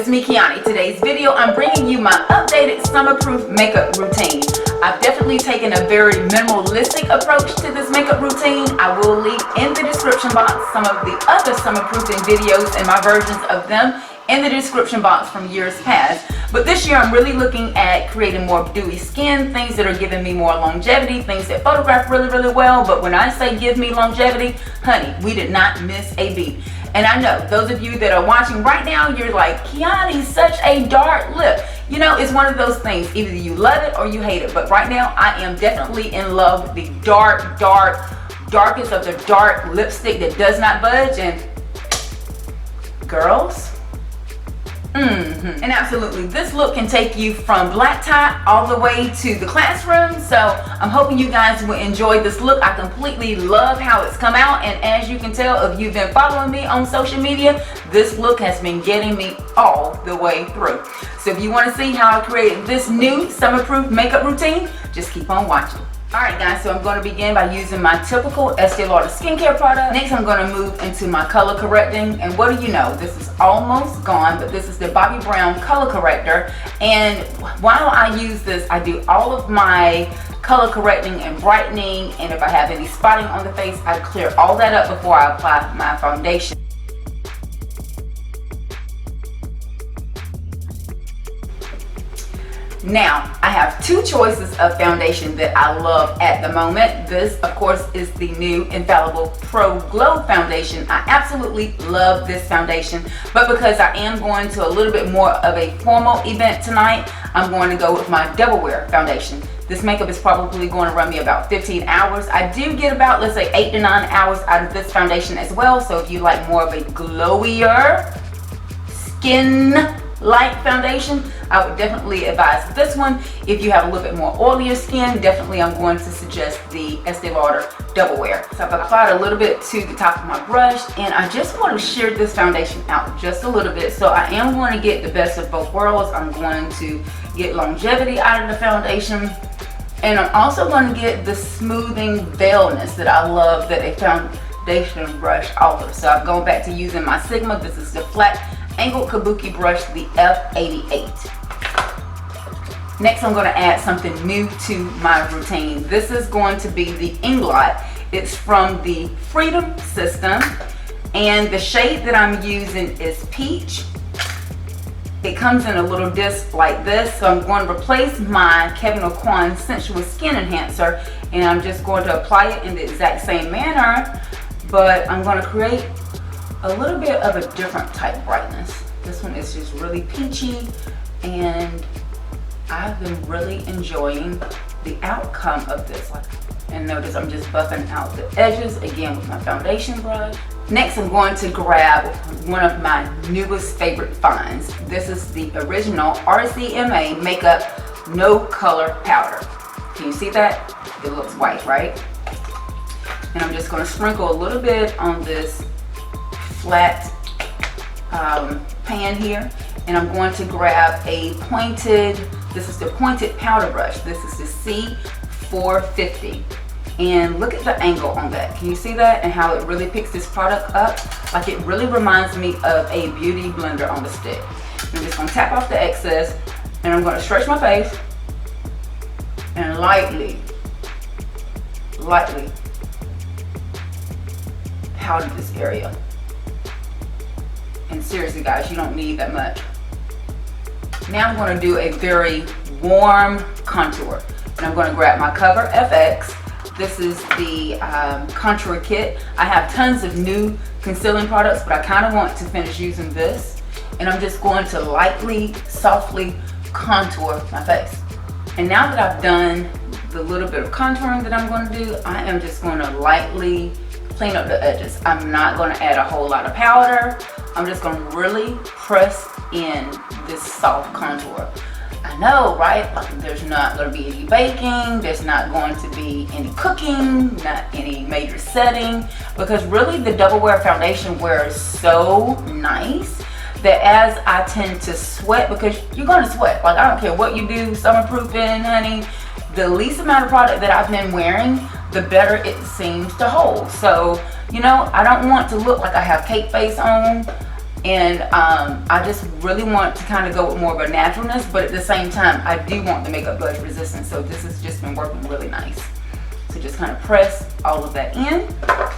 it's me, Kiani. Today's video, I'm bringing you my updated summer-proof makeup routine. I've definitely taken a very minimalistic approach to this makeup routine. I will link in the description box some of the other summer-proofing videos and my versions of them in the description box from years past. But this year I'm really looking at creating more dewy skin, things that are giving me more longevity, things that photograph really well. But when I say give me longevity, honey, we did not miss a beat. And I know those of you that are watching right now, you're like, Kiani's such a dark lip. You know, it's one of those things, either you love it or you hate it. But right now I am definitely in love with the darkest of the dark lipstick that does not budge. And girls, and absolutely, this look can take you from black tie all the way to the classroom. So I'm hoping you guys will enjoy this look. I completely love how it's come out, and as you can tell if you've been following me on social media, this look has been getting me all the way through. So if you want to see how I created this new summer-proof makeup routine, just keep on watching. Alright guys, so I'm going to begin by using my typical Estee Lauder skincare product. Next I'm going to move into my color correcting, and what do you know, this is almost gone, but this is the Bobbi Brown color corrector. And while I use this, I do all of my color correcting and brightening, and if I have any spotting on the face, I clear all that up before I apply my foundation. Now, I have two choices of foundation that I love at the moment. This, of course, is the new Intallable Pro Glow Foundation. I absolutely love this foundation, but because I am going to a little bit more of a formal event tonight, I'm going to go with my Double Wear Foundation. This makeup is probably going to run me about 15 hours. I do get about, let's say, 8 to 9 hours out of this foundation as well. So if you like more of a glowier skin light foundation, I would definitely advise this one. If you have a little bit more oilier skin, definitely I'm going to suggest the Estee Lauder Double Wear. So I've applied a little bit to the top of my brush, and I just want to shear this foundation out just a little bit. So I am going to get the best of both worlds. I'm going to get longevity out of the foundation, and I'm also going to get the smoothing veilness that I love that a foundation brush offers. So I'm going back to using my Sigma. This is the flat angled Kabuki brush, the F88. Next, I'm going to add something new to my routine. This is going to be the INGLOT. It's from the Freedom System, and the shade that I'm using is Peach. It comes in a little disc like this, so I'm going to replace my Kevyn Aucoin Sensuous Skin Enhancer, and I'm just going to apply it in the exact same manner, but I'm going to create a little bit of a different type brightness. This one is just really peachy, and I've been really enjoying the outcome of this. And notice I'm just buffing out the edges again with my foundation brush. Next, I'm going to grab one of my newest favorite finds. This is the original RCMA Makeup No Color Powder. Can you see that? It looks white, right? And I'm just going to sprinkle a little bit on this flat pan here, and I'm going to grab a pointed, this is the pointed powder brush. This is the C450, and look at the angle on that. Can you see that, and how it really picks this product up? Like, it really reminds me of a beauty blender on the stick. I'm just going to tap off the excess, and I'm going to stretch my face and lightly powder this area. And seriously guys, you don't need that much. Now I'm going to do a very warm contour, and I'm going to grab my Cover FX. This is the contour kit. I have tons of new concealing products, but I kind of want to finish using this, and I'm just going to lightly, softly contour my face. And now that I've done the little bit of contouring that I'm going to do, I am just going to lightly clean up the edges. I'm not going to add a whole lot of powder. I'm just going to really press in this soft contour. I know, right? Like, there's not going to be any baking, there's not going to be any cooking, not any major setting, because really the Double Wear foundation wears so nice that as I tend to sweat, because you're going to sweat, like, I don't care what you do, summerproofing, honey, the least amount of product that I've been wearing, the better it seems to hold. So, you know, I don't want to look like I have cake face on. And I just really want to kind of go with more of a naturalness, but at the same time, I do want the makeup blush resistance. So this has just been working really nice. So just kind of press all of that in,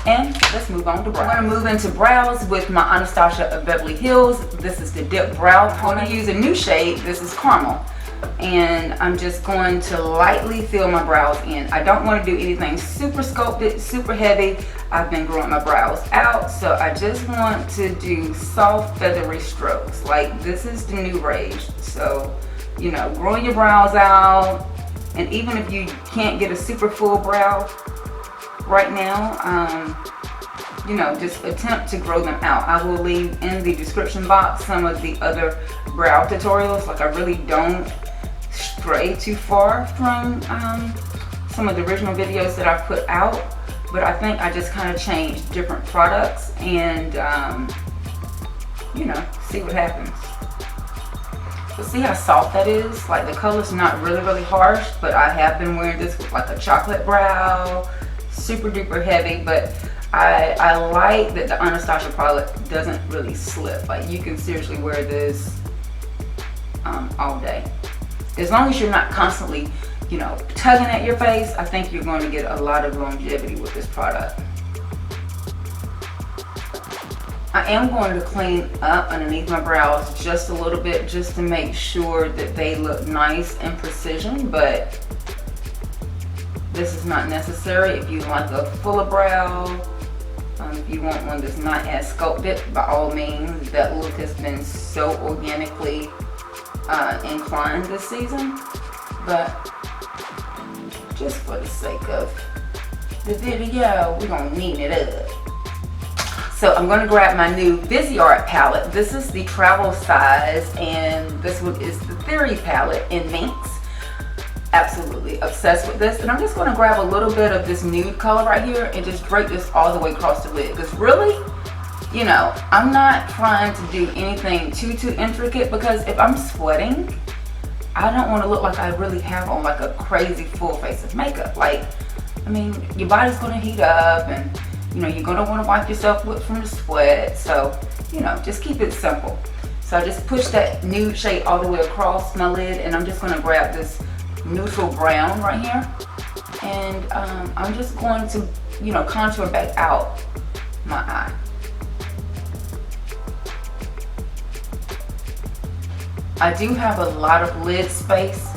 and let's move on to brows. I'm gonna move into brows with my Anastacia of Beverly Hills. This is the Dip Brow. I'm gonna use a new shade. This is Caramel. And I'm just going to lightly fill my brows in. I don't want to do anything super sculpted, super heavy. I've been growing my brows out, so I just want to do soft feathery strokes. Like, this is the new rage. So, you know, growing your brows out, and even if you can't get a super full brow right now, you know, just attempt to grow them out. I will leave in the description box some of the other brow tutorials. Like, I really don't stray too far from some of the original videos that I've put out, but I think I just kind of changed different products and you know, see what happens. But see how soft that is? Like, the color's not really harsh, but I have been wearing this with like a chocolate brow, super duper heavy, but I like that the Anastacia product doesn't really slip. Like, you can seriously wear this all day. As long as you're not constantly, you know, tugging at your face, I think you're going to get a lot of longevity with this product. I am going to clean up underneath my brows just a little bit, just to make sure that they look nice and precision, but this is not necessary. If you like a fuller brow, if you want one that's not as sculpted, by all means. That look has been so organically inclined this season, but just for the sake of the video, we're gonna neaten it up. So I'm gonna grab my new VISEART palette. This is the travel size, and this one is the Theory palette in MINX. Absolutely obsessed with this, and I'm just going to grab a little bit of this nude color right here and just drape this all the way across the lid, because really, you know, I'm not trying to do anything too intricate, because if I'm sweating, I don't want to look like I really have on like a crazy full face of makeup. Like, I mean, your body's going to heat up, and you know, you're going to want to wipe yourself with from the sweat, so you know, just keep it simple. So I just push that nude shade all the way across my lid, and I'm just going to grab this neutral brown right here, and I'm just going to, you know, contour back out my eye. I do have a lot of lid space,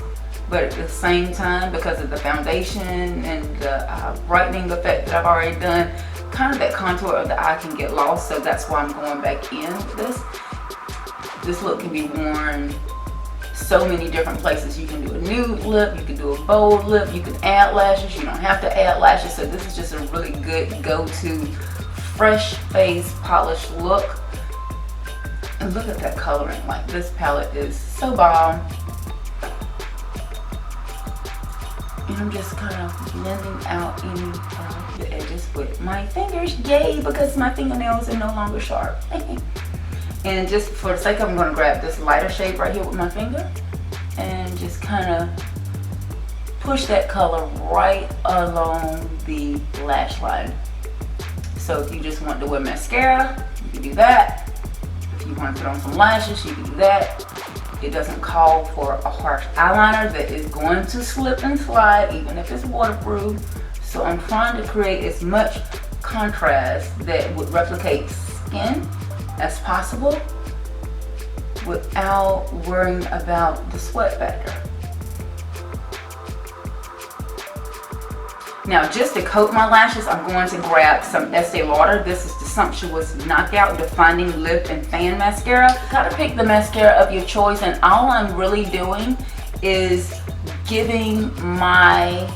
but at the same time, because of the foundation and the brightening effect that I've already done, kind of that contour of the eye can get lost, so that's why I'm going back in with this. This look can be worn so many different places. You can do a nude lip, you can do a bold lip, you can add lashes, you don't have to add lashes. So this is just a really good go-to fresh face polished look. And look at that coloring. Like, this palette is so bomb. And I'm just kind of blending out any of the edges with my fingers. Yay, because my fingernails are no longer sharp. And just for the sake of, I'm going to grab this lighter shade right here with my finger and just kind of push that color right along the lash line. So if you just want to wear mascara, you can do that. If you want to put on some lashes, you can do that. It doesn't call for a harsh eyeliner that is going to slip and slide, even if it's waterproof. So I'm trying to create as much contrast that would replicate skin as possible without worrying about the sweat factor. Now, just to coat my lashes, I'm going to grab some Estee Lauder. This is the Sumptuous Knockout Defining Lip and Fan Mascara. You gotta pick the mascara of your choice, and all I'm really doing is giving my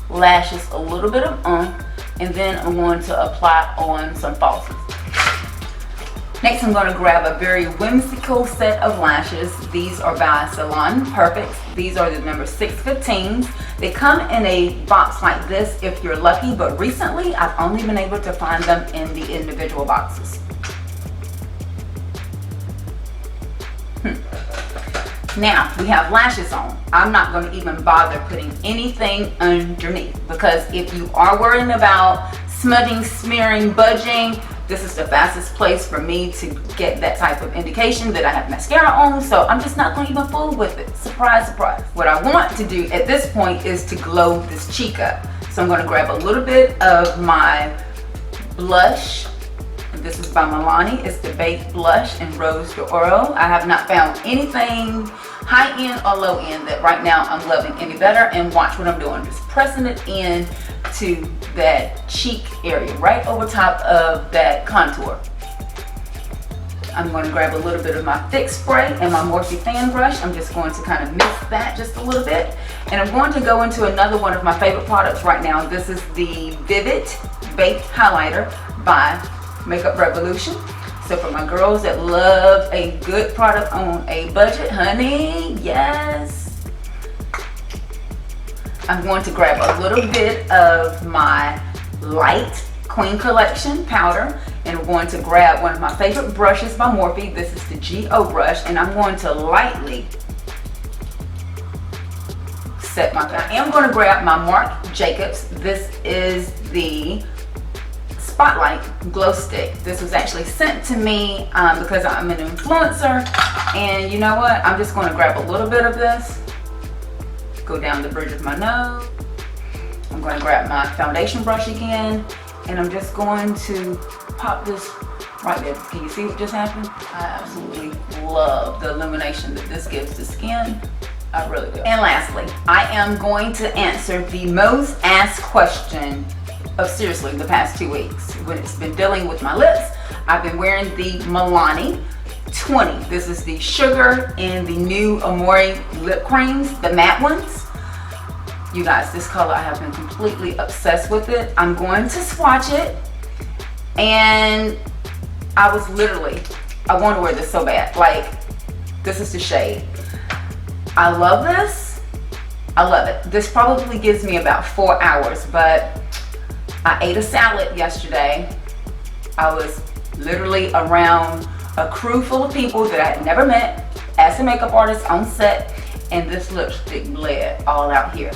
lashes a little bit of oomph, and then I'm going to apply on some falsies. Next, I'm going to grab a very whimsical set of lashes. These are by Salon Perfect. These are the number 615s. They come in a box like this if you're lucky, but recently I've only been able to find them in the individual boxes. Now, we have lashes on. I'm not going to even bother putting anything underneath, because if you are worrying about smudging, smearing, budging, This is the fastest place for me to get that type of indication that I have mascara on, so I'm just not going to even fool with it. Surprise, surprise. What I want to do at this point is to glow this cheek up. So I'm going to grab a little bit of my blush. This is by Milani. It's the Baked Blush in Rose d'Oro. I have not found anything high end or low end that right now I'm loving any better. And watch what I'm doing. Just pressing it in to that cheek area, right over top of that contour. I'm going to grab a little bit of my thick spray and my Morphe fan brush. I'm just going to kind of mix that just a little bit. And I'm going to go into another one of my favorite products right now. This is the Vivid Baked Highlighter by Makeup Revolution. So for my girls that love a good product on a budget, honey, yes. I'm going to grab a little bit of my light Queen Collection powder, and I'm going to grab one of my favorite brushes by Morphe. This is the GO brush, and I'm going to lightly set my face. I am going to grab my Marc Jacobs. This is the Spotlight Glow Stick. This was actually sent to me because I'm an influencer, and you know what? I'm just going to grab a little bit of this, go down the bridge of my nose. I'm going to grab my foundation brush again, and I'm just going to pop this right there. Can you see what just happened? I absolutely love the illumination that this gives the skin. I really do. And lastly, I am going to answer the most asked question of seriously the past 2 weeks. When it's been dealing with my lips, I've been wearing the Milani 20. This is the Sugar and the new Amore lip creams, the matte ones. You guys, this color, I have been completely obsessed with it. I'm going to swatch it, and I was literally, I want to wear this so bad. Like, this is the shade. I love this. I love it. This probably gives me about 4 hours, but I ate a salad yesterday. I was literally around a crew full of people that I had never met as a makeup artist on set, and this lipstick bled all out here.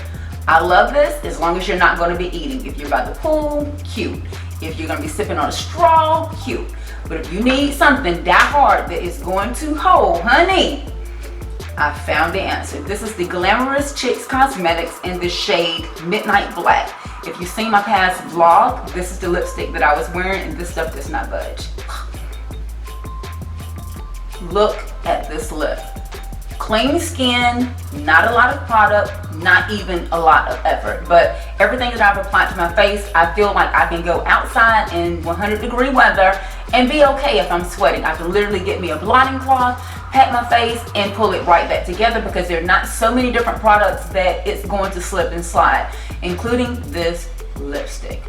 I love this as long as you're not going to be eating. If you're by the pool, cute. If you're going to be sipping on a straw, cute. But if you need something that hard that is going to hold, honey, I found the answer. This is the Glamorous Chicks Cosmetics in the shade Midnight Black. If you've seen my past vlog, this is the lipstick that I was wearing, and this stuff does not budge. Look at this lip. Clean skin, not a lot of product, not even a lot of effort. But everything that I've applied to my face, I feel like I can go outside in 100-degree weather and be okay if I'm sweating. I can literally get me a blotting cloth, pat my face, and pull it right back together, because there are not so many different products that it's going to slip and slide, including this lipstick.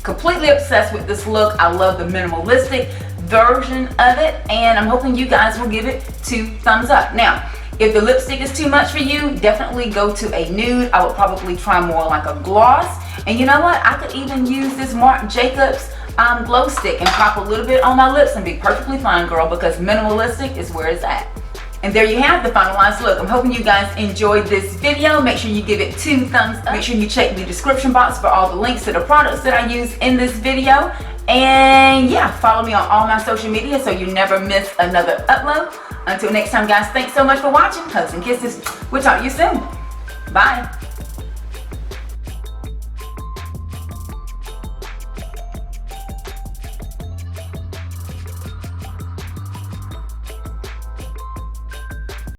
Completely obsessed with this look. I love the minimalistic version of it, and I'm hoping you guys will give it 2 thumbs up. Now, if the lipstick is too much for you, definitely go to a nude. I would probably try more like a gloss. And you know what? I could even use this Marc Jacobs glow stick and pop a little bit on my lips and be perfectly fine, girl, because minimalistic is where it's at. And there you have the finalized look. I'm hoping you guys enjoyed this video. Make sure you give it 2 thumbs up. Make sure you check the description box for all the links to the products that I use in this video. And yeah, follow me on all my social media so you never miss another upload. Until next time, guys, thanks so much for watching. Hugs and kisses. We'll talk to you soon. Bye.